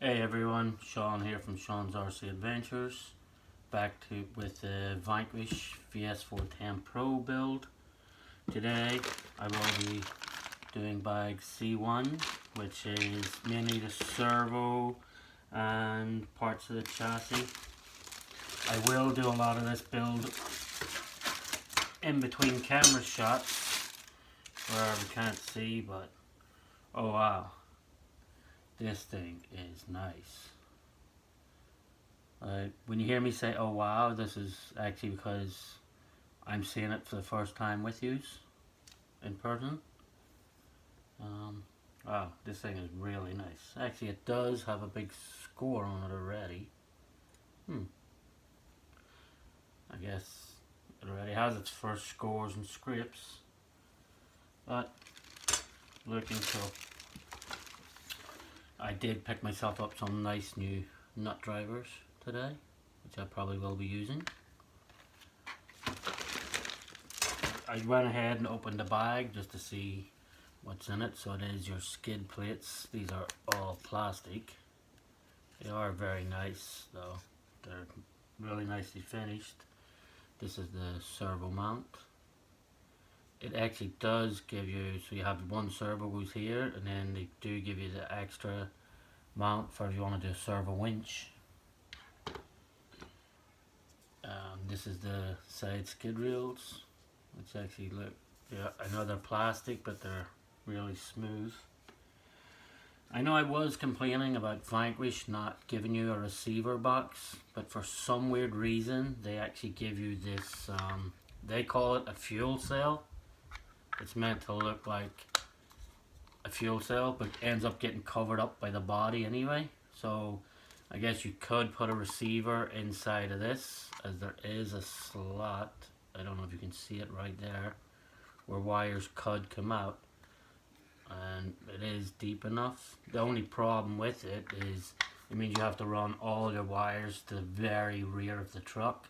Hey everyone, Sean here from Sean's RC Adventures. With the Vanquish VS4-10 Pro build. Today I will be doing bag C1, which is mainly the servo and parts of the chassis. I will do a lot of this build in between camera shots where we can't see, but oh wow, this thing is nice. When you hear me say, oh wow, this is actually because I'm seeing it for the first time with yous in person. Wow, this thing is really nice. Actually, it does have a big score on it already. I guess it already has its first scores and scrapes. But, looking cool. I did pick myself up some nice new nut drivers today, which I probably will be using. I went ahead and opened the bag just to see what's in it. So it is your skid plates. These are all plastic. They are very nice though. They're really nicely finished. This is the servo mount. It actually does give you, so you have one servo goes here, and then they do give you the extra mount for if you want to do a servo winch. This is the side skid rails, which actually look, yeah, I know they're plastic, but they're really smooth. I know I was complaining about Vanquish not giving you a receiver box, but for some weird reason they actually give you this, they call it a fuel cell. It's meant to look like a fuel cell, but ends up getting covered up by the body anyway. So I guess you could put a receiver inside of this, as there is a slot, I don't know if you can see it right there, where wires could come out. And it is deep enough. The only problem with it is it means you have to run all your wires to the very rear of the truck,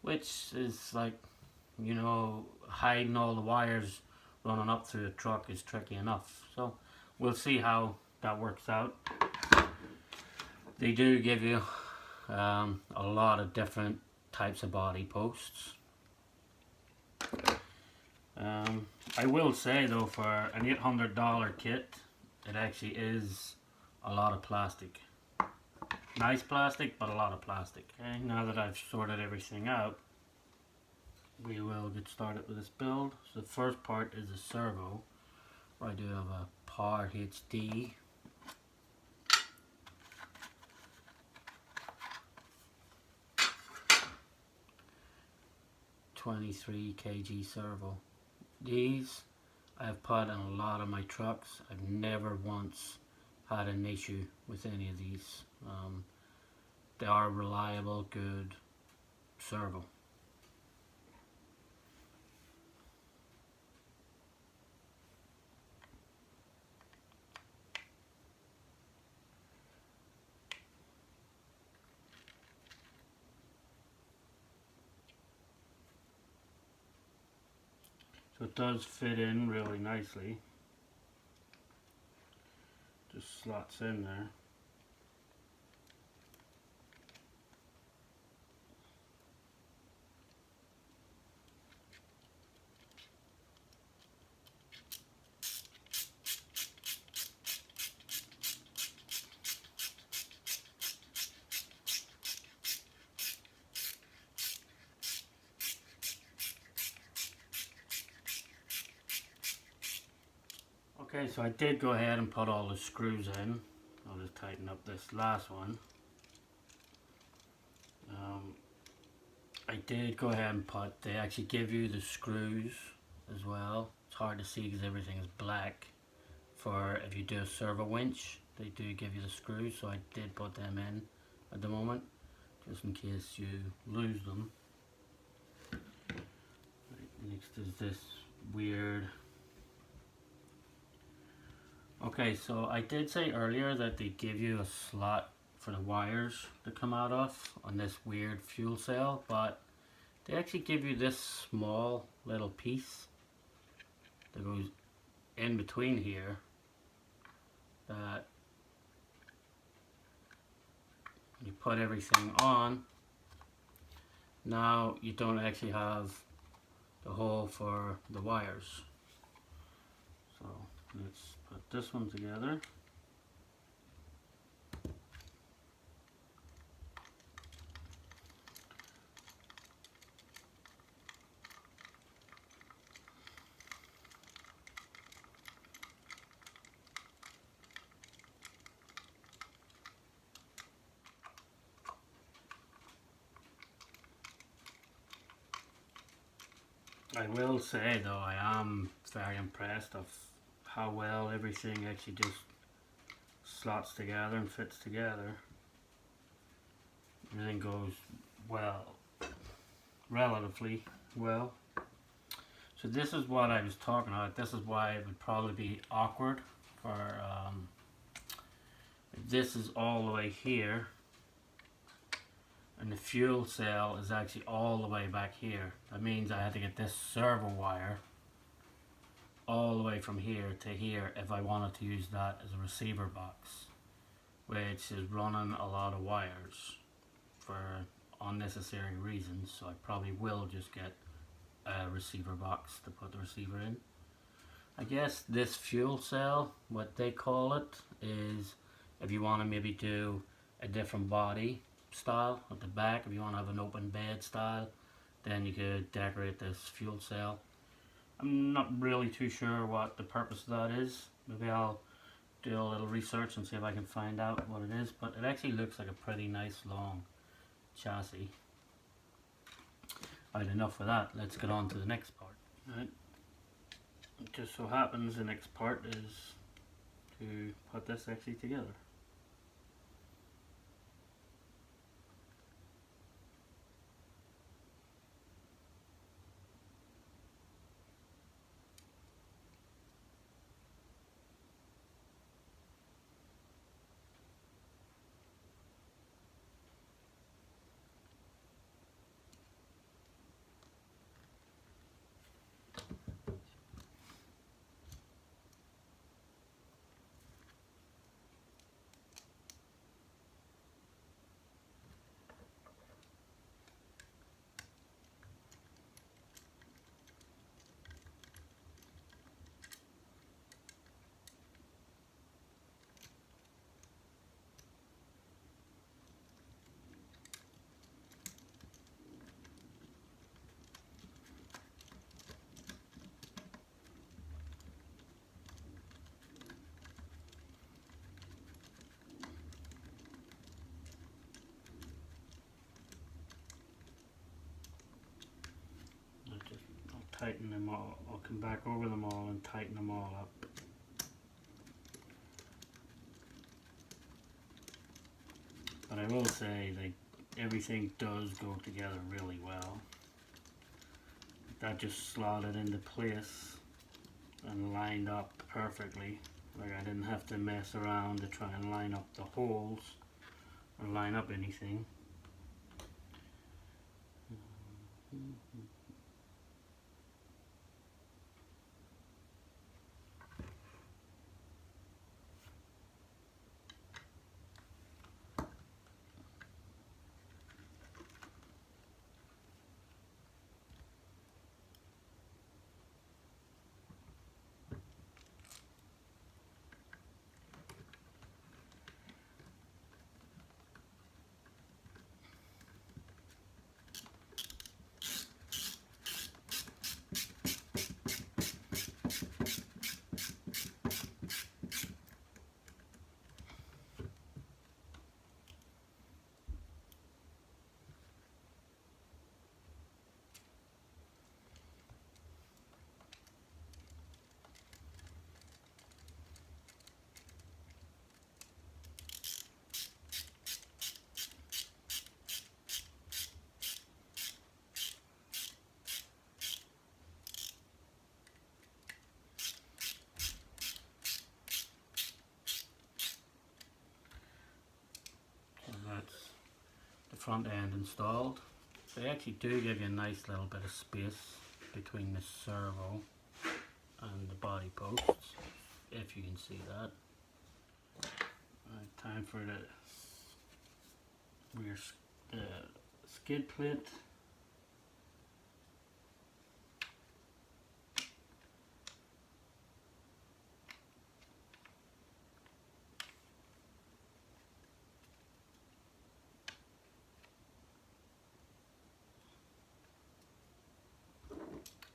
which is like, you know, hiding all the wires running up through the truck is tricky enough. So we'll see how that works out. They do give you a lot of different types of body posts. I will say though, for an $800 kit, it actually is a lot of plastic. Nice plastic, but a lot of plastic. Okay, now that I've sorted everything out, we will get started with this build. So the first part is the servo, where I do have a Power HD. $23 kg servo. These I've put in a lot of my trucks. I've never once had an issue with any of these. They are reliable, good servo. So it does fit in really nicely. Just slots in there. Okay, so I did go ahead and put all the screws in. I'll just tighten up this last one. I did go ahead and put, they actually give you the screws as well. It's hard to see because everything is black. For if you do a servo winch, they do give you the screws, so I did put them in at the moment, just in case you lose them. Right, next is this weird. Okay, so I did say earlier that they give you a slot for the wires to come out of on this weird fuel cell, but they actually give you this small little piece that goes in between here that put everything on, now you don't actually have the hole for the wires. So let's put this one together. I will say though, I am very impressed of how well everything actually just slots together and fits together. Everything goes well, relatively well. So this is what I was talking about. This is why it would probably be awkward for if this is all the way here and the fuel cell is actually all the way back here. That means I had to get this servo wire all the way from here to here if I wanted to use that as a receiver box, which is running a lot of wires for unnecessary reasons. So I probably will just get a receiver box to put the receiver in. I guess this fuel cell, what they call it, is if you want to maybe do a different body style at the back, if you want to have an open bed style, then you could decorate this fuel cell. I'm not really too sure what the purpose of that is. Maybe I'll do a little research and see if I can find out what it is, but it actually looks like a pretty nice long chassis. Alright, enough of that. Let's get on to the next part. Right. It just so happens the next part is to put this actually together. I'll tighten them all. I'll come back over them all and tighten them all up. But I will say that everything does go together really well. That just slotted into place and lined up perfectly. Like I didn't have to mess around to try and line up the holes or line up anything. Front end installed. They actually do give you a nice little bit of space between the servo and the body posts, if you can see that. Right, time for the rear skid plate.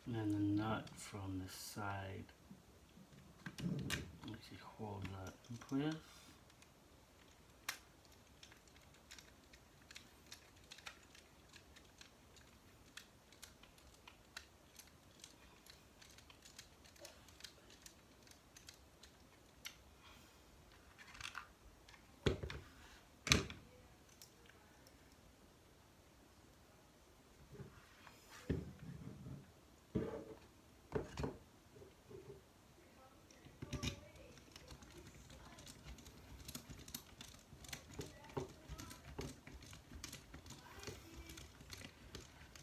And then the nut from the side actually hold that in place.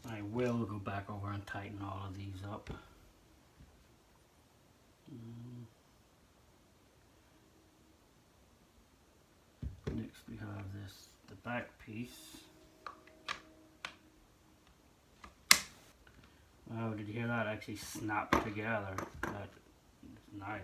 I will go back over and tighten all of these up. Next we have the back piece. Wow, did you hear that actually snap together? That is nice.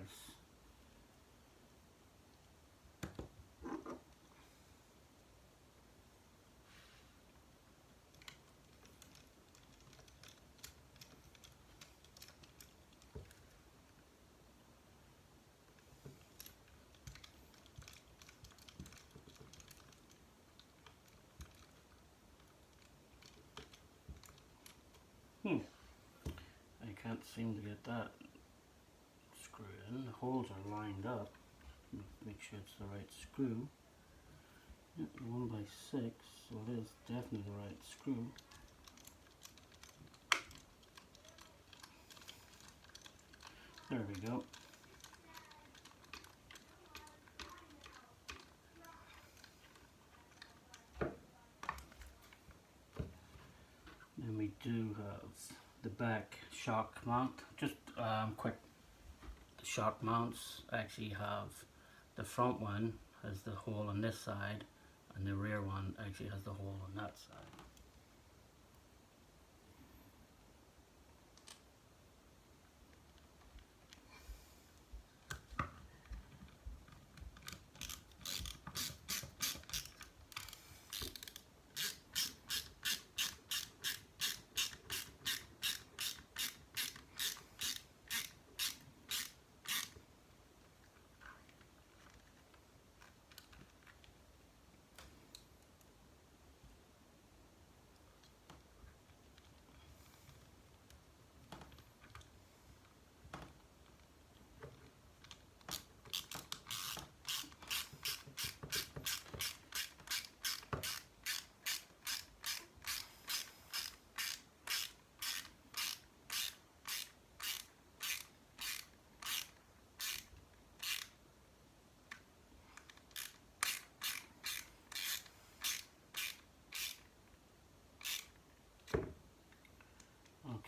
I can't seem to get that screw in. The holes are lined up. Make sure it's the right screw. 1x6, so it is definitely the right screw. There we go. Then we do have the back shock mount. Just quick, the shock mounts actually have, the front one has the hole on this side and the rear one actually has the hole on that side.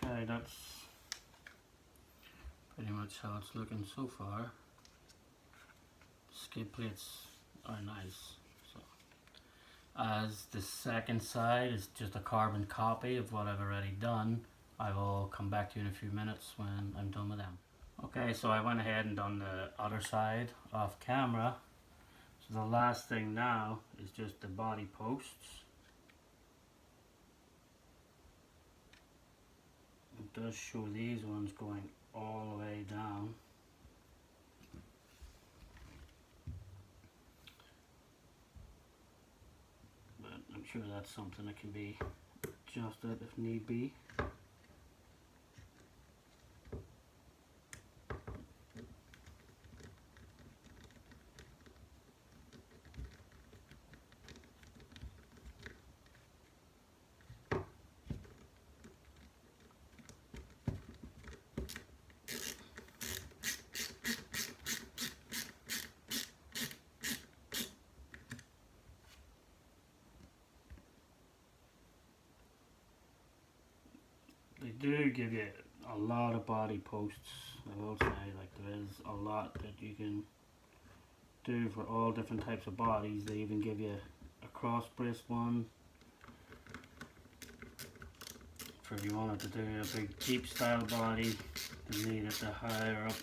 Okay, that's pretty much how it's looking so far. Skid plates are nice. So, as the second side is just a carbon copy of what I've already done, I will come back to you in a few minutes when I'm done with them. Okay, so I went ahead and done the other side off camera. So the last thing now is just the body posts. It does show these ones going all the way down. But I'm sure that's something that can be adjusted if need be. They do give you a lot of body posts, I will say. Like, there is a lot that you can do for all different types of bodies. They even give you a cross brace one for if you wanted to do a big Jeep style body. You need it the higher up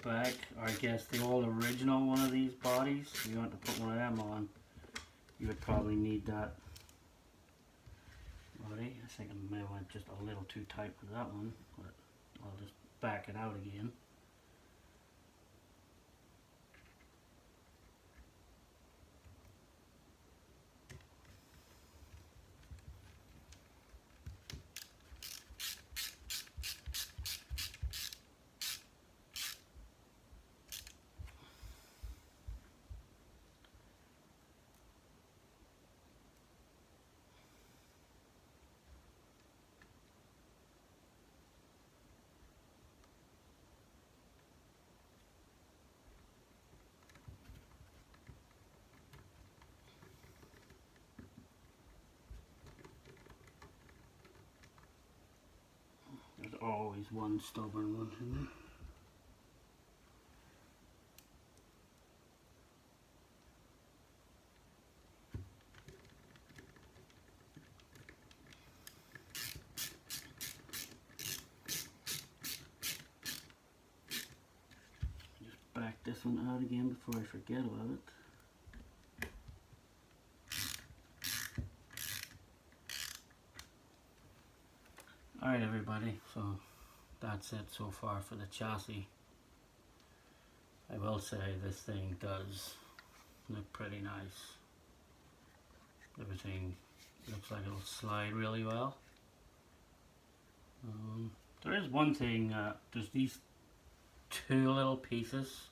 back, or I guess the old original one of these bodies. If you want to put one of them on, you would probably need that body. I think I may have went just a little too tight with that one, but I'll just back it out again. There's always one stubborn one in there. Just back this one out again before I forget about it. Alright everybody, so that's it so far for the chassis. I will say this thing does look pretty nice. Everything looks like it'll slide really well. There is one thing, there's these two little pieces.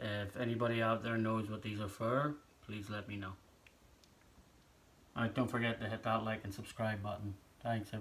If anybody out there knows what these are for, please let me know. Alright, don't forget to hit that like and subscribe button. Thanks everybody.